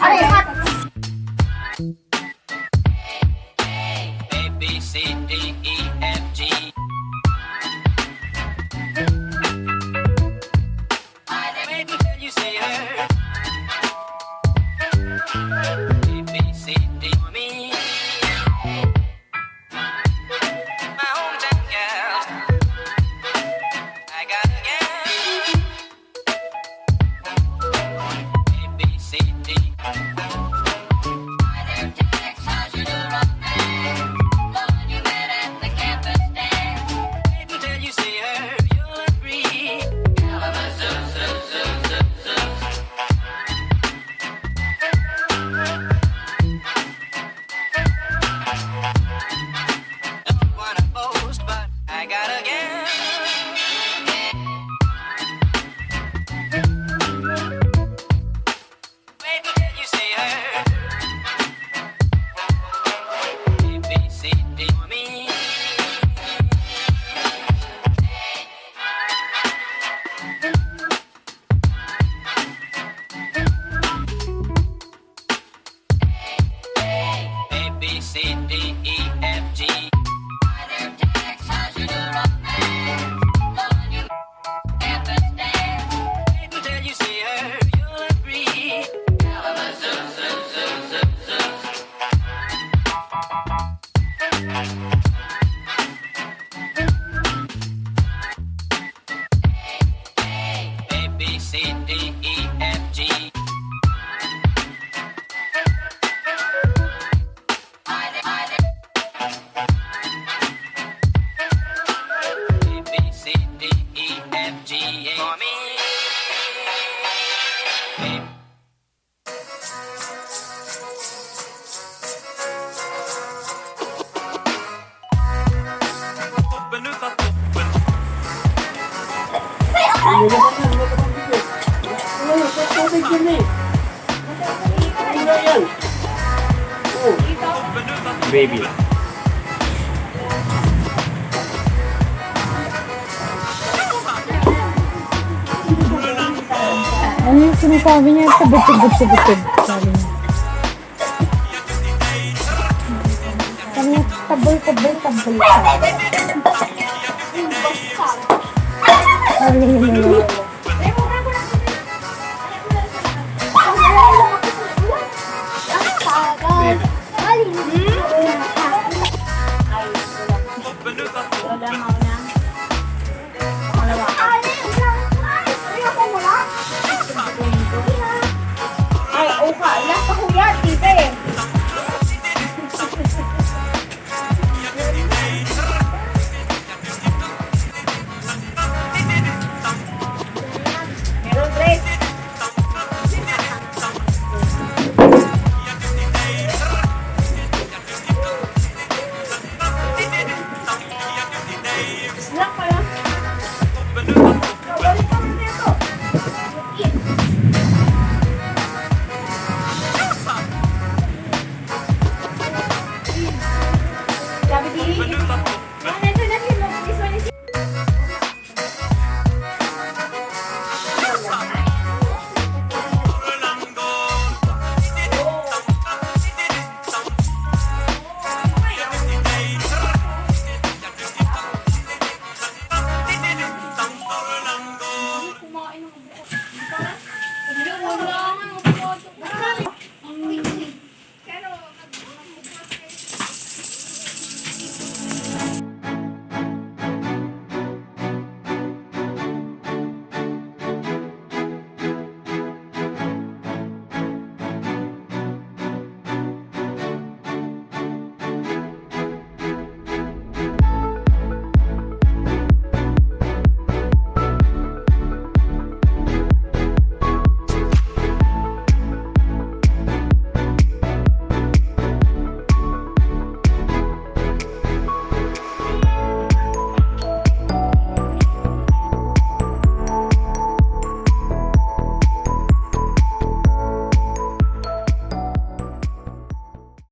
Aray, hat! A, B, C, D, E, F, G. Wait until you see her. A, B, C, D, for me. My hometown gals. I got a gal. A, B, C, D. Wait until you see her, you'll agree. Don't wanna boast, but I got a gal. Wait until you see her. A, B, C, D for me. A, B, C, D, E, F, G. Wait until you see her, you'll agree. A, B, C, D, E, F, G. A, B, C, D, E, F, G, A for me. A, toppen utav toppen. Toppen utav Baby. Ano yung sinasabi niya? Tubod. Sabi niya. Sabi niya, tabol. Sabi niya.